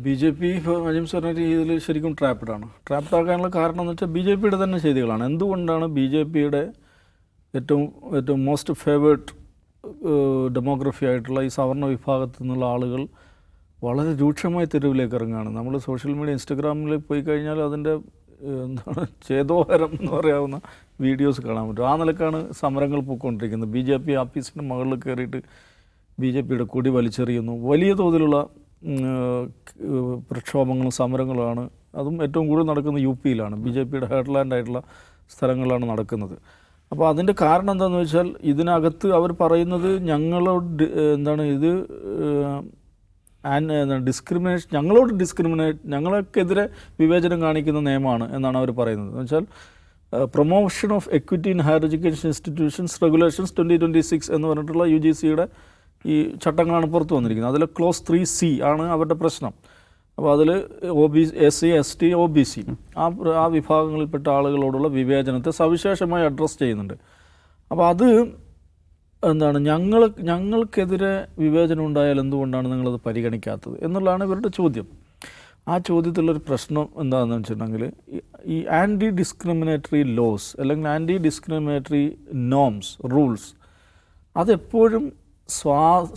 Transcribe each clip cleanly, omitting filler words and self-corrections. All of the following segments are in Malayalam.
ബി.ജെ.പി അജിം പറഞ്ഞ രീതിയിൽ ശരിക്കും ട്രാപ്പ്ഡാണ്. ട്രാപ്പ്ഡാക്കാനുള്ള കാരണം എന്ന് വെച്ചാൽ ബി.ജെ.പിയുടെ തന്നെ ചെയ്തികളാണ്. എന്തുകൊണ്ടാണ് ബി.ജെ.പിയുടെ ഏറ്റവും ഏറ്റവും മോസ്റ്റ് ഫേവേർഡ് ഡെമോഗ്രഫി ആയിട്ടുള്ള ഈ സവർണ്ണ വിഭാഗത്തിൽ നിന്നുള്ള ആളുകൾ വളരെ രൂക്ഷമായി തെരുവിലേക്ക് ഇറങ്ങുകയാണ്. നമ്മൾ സോഷ്യൽ മീഡിയ ഇൻസ്റ്റഗ്രാമിൽ പോയി കഴിഞ്ഞാൽ അതിൻ്റെ എന്താണ് ചേതോഹരം എന്ന് പറയാവുന്ന വീഡിയോസ് കാണാൻ പറ്റും. ആ നിലക്കാണ് സമരങ്ങൾ പോയിക്കൊണ്ടിരിക്കുന്നത്. ബി.ജെ.പി ആഫീസിൻ്റെ മുകളിൽ കയറിയിട്ട് ബി.ജെ.പിയുടെ കൊടി വലിച്ചെറിയുന്നു. വലിയ തോതിലുള്ള പ്രക്ഷോഭങ്ങളും സമരങ്ങളുമാണ്. അതും ഏറ്റവും കൂടുതൽ നടക്കുന്നത് യു.പിയിലാണ്. ബി.ജെ.പിയുടെ ഹെഡ്ലാൻഡ് ആയിട്ടുള്ള സ്ഥലങ്ങളിലാണ് നടക്കുന്നത്. അപ്പോൾ അതിൻ്റെ കാരണം എന്താണെന്ന് വെച്ചാൽ ഇതിനകത്ത് അവർ പറയുന്നത് ഞങ്ങളോട് എന്താണ് ഇത് ഞങ്ങൾക്കെതിരെ വിവേചനം കാണിക്കുന്ന നിയമമാണ് എന്നാണ് അവർ പറയുന്നത്. എന്ന് വെച്ചാൽ promotion of equity in higher education institutions regulations 2026 എന്ന് പറഞ്ഞിട്ടുള്ള UGCയുടെ ഈ ചട്ടങ്ങളാണ് പുറത്തു വന്നിരിക്കുന്നത്. അതിൽ ക്ലോസ് 3C ആണ് അവരുടെ പ്രശ്നം. അപ്പോൾ അതിൽ SC ST OBC ആ വിഭാഗങ്ങളിൽപ്പെട്ട ആളുകളോടുള്ള വിവേചനത്തെ സവിശേഷമായി അഡ്രസ്സ് ചെയ്യുന്നുണ്ട്. അപ്പോൾ അത് എന്താണ് ഞങ്ങൾക്കെതിരെ വിവേചനം ഉണ്ടായാൽ എന്തുകൊണ്ടാണ് നിങ്ങളത് പരിഗണിക്കാത്തത് എന്നുള്ളതാണ് ഇവരുടെ ചോദ്യം. ആ ചോദ്യത്തിലുള്ളൊരു പ്രശ്നം എന്താണെന്ന് വെച്ചിട്ടുണ്ടെങ്കിൽ ഈ ആൻറ്റി ഡിസ്ക്രിമിനേറ്ററി ലോസ് അല്ലെങ്കിൽ ആൻറ്റി ഡിസ്ക്രിമിനേറ്ററി നോംസ് റൂൾസ് അതെപ്പോഴും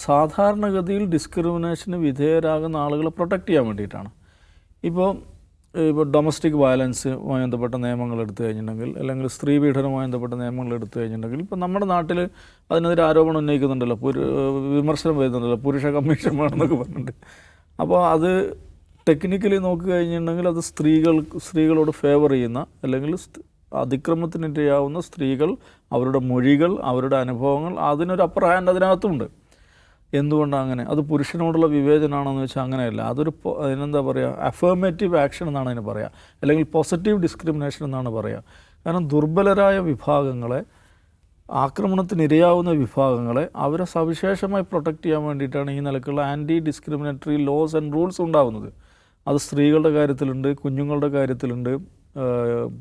സാധാരണഗതിയിൽ ഡിസ്ക്രിമിനേഷന് വിധേയരാകുന്ന ആളുകളെ പ്രൊട്ടക്റ്റ് ചെയ്യാൻ വേണ്ടിയിട്ടാണ്. ഇപ്പോൾ ഡൊമസ്റ്റിക് വയലൻസുമായി ബന്ധപ്പെട്ട നിയമങ്ങൾ എടുത്തു കഴിഞ്ഞിട്ടുണ്ടെങ്കിൽ അല്ലെങ്കിൽ സ്ത്രീ പീഡനവുമായി ബന്ധപ്പെട്ട നിയമങ്ങൾ എടുത്തു കഴിഞ്ഞിട്ടുണ്ടെങ്കിൽ ഇപ്പോൾ നമ്മുടെ നാട്ടിൽ അതിനെതിരെ ആരോപണം ഉന്നയിക്കുന്നുണ്ടല്ലോ, വിമർശനം വരുന്നുണ്ടല്ലോ, പുരുഷ കമ്മീഷൻ വേണമെന്നൊക്കെ പറഞ്ഞിട്ട്. അപ്പോൾ അത് ടെക്നിക്കലി നോക്കി കഴിഞ്ഞിട്ടുണ്ടെങ്കിൽ അത് സ്ത്രീകളോട് ഫേവർ ചെയ്യുന്ന അല്ലെങ്കിൽ അതിക്രമത്തിനിരയാവുന്ന സ്ത്രീകൾ, അവരുടെ മൊഴികൾ, അവരുടെ അനുഭവങ്ങൾ, അതിനൊരു അപ്പർ ഹാൻഡ് അതിനകത്തുണ്ട്. എന്തുകൊണ്ടാണ് അങ്ങനെ? അത് പുരുഷനോടുള്ള വിവേചനമാണെന്ന് വെച്ചാൽ അങ്ങനെയല്ല. അതിനെന്താ പറയുക, അഫേർമേറ്റീവ് ആക്ഷൻ എന്നാണ് അതിന് പറയുക, അല്ലെങ്കിൽ പോസിറ്റീവ് ഡിസ്ക്രിമിനേഷൻ എന്നാണ് പറയുക. കാരണം ദുർബലരായ വിഭാഗങ്ങളെ, ആക്രമണത്തിനിരയാവുന്ന വിഭാഗങ്ങളെ അവരെ സവിശേഷമായി പ്രൊട്ടക്റ്റ് ചെയ്യാൻ വേണ്ടിയിട്ടാണ് ഈ നിലക്കുള്ള anti discriminatory laws and rules ഉണ്ടാകുന്നത്. അത് സ്ത്രീകളുടെ കാര്യത്തിലുണ്ട്, കുഞ്ഞുങ്ങളുടെ കാര്യത്തിലുണ്ട്,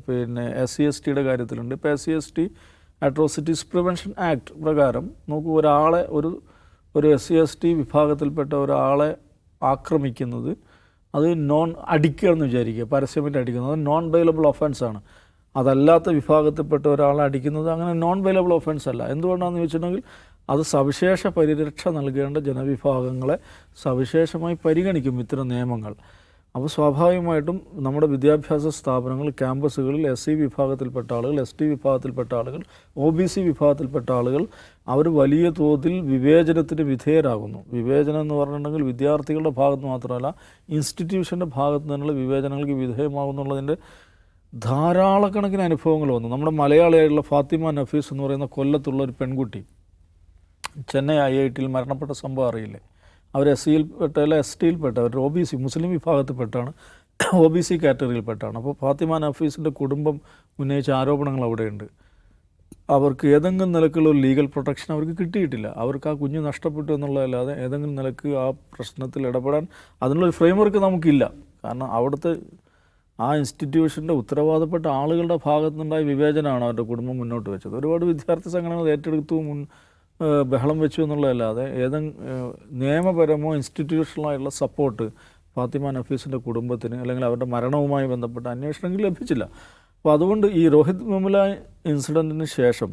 പിന്നെ SC STയുടെ കാര്യത്തിലുണ്ട്. ഇപ്പോൾ SC ST atrocities prevention act പ്രകാരം നോക്കൂ, ഒരാളെ ഒരു SC ST വിഭാഗത്തിൽപ്പെട്ട ഒരാളെ ആക്രമിക്കുന്നത് അത് അടിക്കുക എന്ന് വിചാരിക്കുക, പരസ്യമായിട്ട് അടിക്കുന്നത് നോൺ ബെയിലബിൾ ഒഫൻസാണ്. അതല്ലാത്ത വിഭാഗത്തിൽപ്പെട്ട ഒരാളെ അടിക്കുന്നത് അങ്ങനെ നോൺ ബെയിലബിൾ ഒഫൻസ് അല്ല. എന്തുകൊണ്ടാണെന്ന് ചോദിച്ചിട്ടുണ്ടെങ്കിൽ അത് സവിശേഷ പരിരക്ഷ നൽകേണ്ട ജനവിഭാഗങ്ങളെ സവിശേഷമായി പരിഗണിക്കും ഇത്തരം നിയമങ്ങൾ. അപ്പോൾ സ്വാഭാവികമായിട്ടും നമ്മുടെ വിദ്യാഭ്യാസ സ്ഥാപനങ്ങൾ, ക്യാമ്പസുകളിൽ SC വിഭാഗത്തിൽപ്പെട്ട ആളുകൾ, ST വിഭാഗത്തിൽപ്പെട്ട ആളുകൾ, OBC വിഭാഗത്തിൽപ്പെട്ട ആളുകൾ അവർ വലിയ തോതിൽ വിവേചനത്തിന് വിധേയരാകുന്നു. വിവേചനം എന്ന് പറഞ്ഞിട്ടുണ്ടെങ്കിൽ വിദ്യാർത്ഥികളുടെ ഭാഗത്ത് മാത്രമല്ല, ഇൻസ്റ്റിറ്റ്യൂഷൻ്റെ ഭാഗത്ത് നിന്നുള്ള വിവേചനങ്ങൾക്ക് വിധേയമാകുന്നുള്ളതിൻ്റെ ധാരാളക്കണക്കിന് അനുഭവങ്ങൾ വന്നു. നമ്മുടെ മലയാളിയായിട്ടുള്ള ഫാത്തിമ നഫീസ് എന്ന് പറയുന്ന കൊല്ലത്തുള്ള ഒരു പെൺകുട്ടി ചെന്നൈ IITയിൽ മരണപ്പെട്ട സംഭവം അറിയില്ലേ? അവർ SCയിൽപ്പെട്ടല്ല, STയിൽപ്പെട്ട, അവർ OBC മുസ്ലിം വിഭാഗത്തിൽപ്പെട്ടാണ്, OBC കാറ്റഗറിയിൽപ്പെട്ടാണ്. അപ്പോൾ ഫാത്തിമ നഫീസിൻ്റെ കുടുംബം ഉന്നയിച്ച ആരോപണങ്ങൾ അവിടെയുണ്ട്. അവർക്ക് ഏതെങ്കിലും നിലക്കുള്ള ഒരു ലീഗൽ പ്രൊട്ടക്ഷൻ അവർക്ക് കിട്ടിയിട്ടില്ല. അവർക്ക് ആ കുഞ്ഞ് നഷ്ടപ്പെട്ടു എന്നുള്ളതല്ലാതെ ഏതെങ്കിലും നിലക്ക് ആ പ്രശ്നത്തിൽ ഇടപെടാൻ അതിനുള്ളൊരു ഫ്രെയിംവർക്ക് നമുക്കില്ല. കാരണം അവിടുത്തെ ആ ഇൻസ്റ്റിറ്റ്യൂഷൻ്റെ ഉത്തരവാദപ്പെട്ട ആളുകളുടെ ഭാഗത്തു നിന്നുണ്ടായ വിവേചനമാണ് അവരുടെ കുടുംബം മുന്നോട്ട് വെച്ചത്. ഒരുപാട് വിദ്യാർത്ഥി സംഘടനകൾ ഏറ്റെടുത്തു ബഹളം വെച്ചു എന്നുള്ളതല്ലാതെ നിയമപരമോ ഇൻസ്റ്റിറ്റ്യൂഷണലായിട്ടുള്ള സപ്പോർട്ട് ഫാത്തിമ നഫീസിൻ്റെ കുടുംബത്തിന് അല്ലെങ്കിൽ അവരുടെ മരണവുമായി ബന്ധപ്പെട്ട അന്വേഷണങ്ങൾ ലഭിച്ചില്ല. അപ്പോൾ അതുകൊണ്ട് ഈ രോഹിത് വെമുല ഇൻസിഡൻറ്റിന് ശേഷം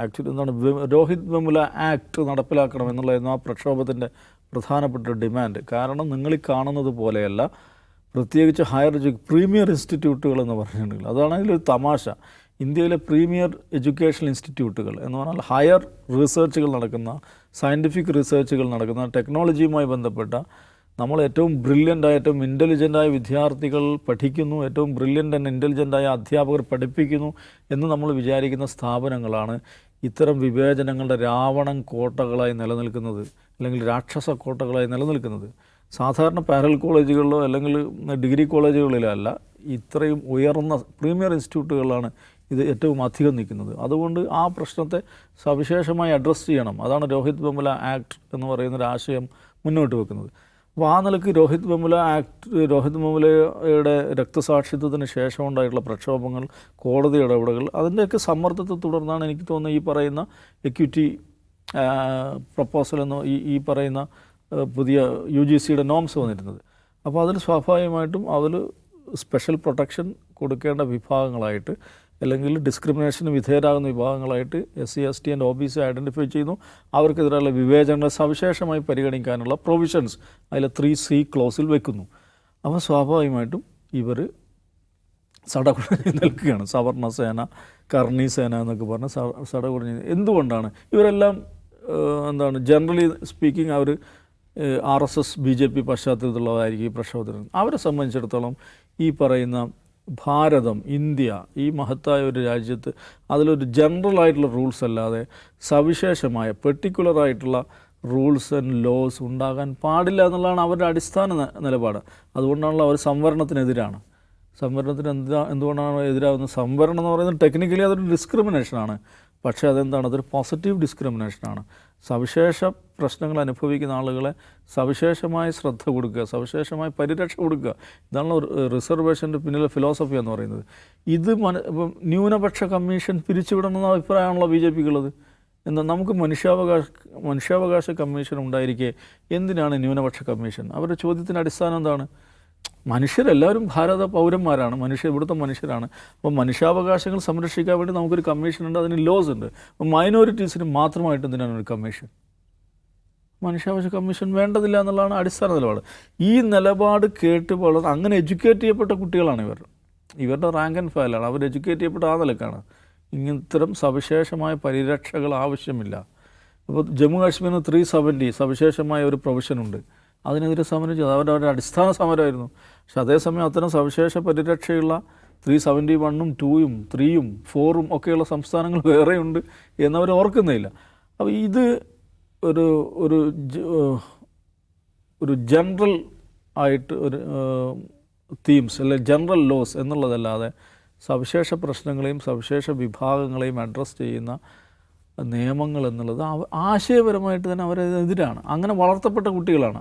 ആക്ച്വലി എന്താണ് രോഹിത് വെമുല ആക്ട് നടപ്പിലാക്കണം എന്നുള്ളതായിരുന്നു ആ പ്രക്ഷോഭത്തിൻ്റെ പ്രധാനപ്പെട്ട ഡിമാൻഡ്. കാരണം നിങ്ങൾ ഈ കാണുന്നത് പോലെയല്ല, പ്രത്യേകിച്ച് പ്രീമിയർ ഇൻസ്റ്റിറ്റ്യൂട്ടുകൾ എന്ന് പറഞ്ഞിട്ടുണ്ടെങ്കിൽ അതാണ് അതിലൊരു തമാശ. ഇന്ത്യയിലെ പ്രീമിയർ എഡ്യൂക്കേഷണൽ ഇൻസ്റ്റിറ്റ്യൂട്ടുകൾ എന്ന് പറഞ്ഞാൽ ഹയർ റിസർച്ചുകൾ നടക്കുന്ന, സയൻറ്റിഫിക് റിസർച്ചുകൾ നടക്കുന്ന, ടെക്നോളജിയുമായി ബന്ധപ്പെട്ട, നമ്മൾ ഏറ്റവും ബ്രില്യൻ്റായ, ഏറ്റവും ഇൻ്റലിജൻ്റായ വിദ്യാർത്ഥികൾ പഠിക്കുന്നു, ഏറ്റവും ബ്രില്യൻ്റ് ആൻഡ് ഇൻ്റലിജൻ്റായ അധ്യാപകർ പഠിപ്പിക്കുന്നു എന്ന് നമ്മൾ വിചാരിക്കുന്ന സ്ഥാപനങ്ങളാണ് ഇത്തരം വിവേചനങ്ങളുടെ രാവണൻ കോട്ടകളായി നിലനിൽക്കുന്നത്, അല്ലെങ്കിൽ രാക്ഷസ കോട്ടകളായി നിലനിൽക്കുന്നത്. സാധാരണ പാരൽ കോളേജുകളിലോ അല്ലെങ്കിൽ ഡിഗ്രി കോളേജുകളിലോ അല്ല, ഇത്രയും ഉയർന്ന പ്രീമിയർ ഇൻസ്റ്റിറ്റ്യൂട്ടുകളിലാണ് ഇത് ഏറ്റവും അധികം നിൽക്കുന്നത്. അതുകൊണ്ട് ആ പ്രശ്നത്തെ സവിശേഷമായി അഡ്രസ്സ് ചെയ്യണം. അതാണ് രോഹിത് വെമുല ആക്ട് എന്ന് പറയുന്നൊരു ആശയം മുന്നോട്ട് വെക്കുന്നത്. അപ്പോൾ ആ നിലയ്ക്ക് രോഹിത് വെമുലയുടെ രക്തസാക്ഷിത്വത്തിന് ശേഷം ഉണ്ടായിട്ടുള്ള പ്രക്ഷോഭങ്ങൾ, കോടതി ഇടപെടലുകൾ, അതിൻ്റെയൊക്കെ സമ്മർദ്ദത്തെ തുടർന്നാണ് എനിക്ക് തോന്നുന്നത് ഈ പറയുന്ന എക്വിറ്റി പ്രപ്പോസൽ എന്ന് ഈ പറയുന്ന പുതിയ UGCയുടെ നോംസ് വന്നിരുന്നത്. അപ്പോൾ അതിൽ സ്വാഭാവികമായിട്ടും അതിൽ സ്പെഷ്യൽ പ്രൊട്ടക്ഷൻ കൊടുക്കേണ്ട വിഭാഗങ്ങളായിട്ട് അല്ലെങ്കിൽ discrimination വിധേയരാകുന്ന വിഭാഗങ്ങളായിട്ട് SC, ST and OBC identify ചെയ്യുന്നു. അവർക്കെതിരെയുള്ള വിവേചനങ്ങളെ സവിശേഷമായി പരിഗണിക്കാനുള്ള പ്രൊവിഷൻസ് അതിൽ 3C ക്ലോസിൽ വെക്കുന്നു. അപ്പോൾ സ്വാഭാവികമായിട്ടും ഇവർ സടകുടഞ്ഞ് നിൽക്കുകയാണ്. സവർണസേന, കർണിസേന എന്നൊക്കെ പറഞ്ഞ് സടകുടഞ്ഞ്. എന്തുകൊണ്ടാണ് ഇവരെല്ലാം എന്താണ് ജനറലി സ്പീക്കിംഗ് അവർ RSS BJP പശ്ചാത്തലത്തിലുള്ളതായിരിക്കും ഈ പ്രക്ഷോഭത്തിന്. അവരെ സംബന്ധിച്ചിടത്തോളം ഈ പറയുന്ന ഭാരതം, ഇന്ത്യ, ഈ മഹത്തായ ഒരു രാജ്യത്ത് അതിലൊരു ജനറലായിട്ടുള്ള റൂൾസ് അല്ലാതെ സവിശേഷമായ പെർട്ടിക്കുലറായിട്ടുള്ള റൂൾസ് ആൻഡ് ലോസ് ഉണ്ടാകാൻ പാടില്ല എന്നുള്ളതാണ് അവരുടെ അടിസ്ഥാന നിലപാട്. അതുകൊണ്ടാണല്ലോ അവർ സംവരണത്തിനെതിരാണ്. സംവരണത്തിന് എന്തുകൊണ്ടാണ് എതിരാകുന്നത്? സംവരണം എന്ന് പറയുന്നത് ടെക്നിക്കലി അതൊരു ഡിസ്ക്രിമിനേഷനാണ്. പക്ഷേ അതെന്താണ്? അതൊരു പോസിറ്റീവ് ഡിസ്ക്രിമിനേഷനാണ്. സവിശേഷ പ്രശ്നങ്ങൾ അനുഭവിക്കുന്ന ആളുകളെ സവിശേഷമായി ശ്രദ്ധ കൊടുക്കുക, സവിശേഷമായി പരിരക്ഷ കൊടുക്കുക. ഇതാണല്ലോ റിസർവേഷൻ്റെ പിന്നിലെ ഫിലോസഫി എന്ന് പറയുന്നത്. ഇത് ന്യൂനപക്ഷ കമ്മീഷൻ പിരിച്ചുവിടണമെന്ന അഭിപ്രായമാണല്ലോ BJPക്കുള്ളത്. എന്നാൽ നമുക്ക് മനുഷ്യാവകാശ കമ്മീഷൻ ഉണ്ടായിരിക്കെ എന്തിനാണ് ന്യൂനപക്ഷ കമ്മീഷൻ? അവരുടെ ചോദ്യത്തിൻ്റെ അടിസ്ഥാനം എന്താണ്? മനുഷ്യരെല്ലാവരും ഭാരത പൗരന്മാരാണ്, ഇവിടുത്തെ മനുഷ്യരാണ്. അപ്പോൾ മനുഷ്യാവകാശങ്ങൾ സംരക്ഷിക്കാൻ വേണ്ടി നമുക്കൊരു കമ്മീഷനുണ്ട്, അതിന് ലോസ് ഉണ്ട്. അപ്പോൾ മൈനോറിറ്റീസിന് മാത്രമായിട്ട് എന്തിനാണ് ഒരു കമ്മീഷൻ? മനുഷ്യാവകാശ കമ്മീഷൻ വേണ്ടതില്ല എന്നുള്ളതാണ് അടിസ്ഥാന നിലപാട്. ഈ നിലപാട് കേട്ട് വളരെ അങ്ങനെ എഡ്യൂക്കേറ്റ് ചെയ്യപ്പെട്ട കുട്ടികളാണ് ഇവരുടെ റാങ്ക് ആൻഡ് ഫയലാണ്. അവർ എഡ്യൂക്കേറ്റ് ചെയ്യപ്പെട്ട ആ നിലക്കാണ്. ഇത്തരം സവിശേഷമായ പരിരക്ഷകൾ ആവശ്യമില്ല. അപ്പോൾ ജമ്മു കാശ്മീരിന് 370 സവിശേഷമായ ഒരു പ്രൊവിഷനുണ്ട്. അതിനെതിരെ സമരം ചെയ്തു. അവരുടെ അടിസ്ഥാന സമരമായിരുന്നു. പക്ഷെ അതേസമയം അത്തരം സവിശേഷ പരിരക്ഷയുള്ള 371ഉം 2ഉം 3ഉം 4ഉം ഒക്കെയുള്ള സംസ്ഥാനങ്ങൾ വേറെയുണ്ട് എന്നവർ ഓർക്കുന്നില്ല. അപ്പോൾ ഇത് ഒരു ജനറൽ ആയിട്ട് ഒരു തീംസ് അല്ലെങ്കിൽ ജനറൽ ലോസ് എന്നുള്ളതല്ലാതെ സവിശേഷ പ്രശ്നങ്ങളെയും സവിശേഷ വിഭാഗങ്ങളെയും അഡ്രസ്സ് ചെയ്യുന്ന നിയമങ്ങൾ എന്നുള്ളത് ആശയപരമായിട്ട് തന്നെ അവരെതിരാണ്. അങ്ങനെ വളർത്തപ്പെട്ട കുട്ടികളാണ്.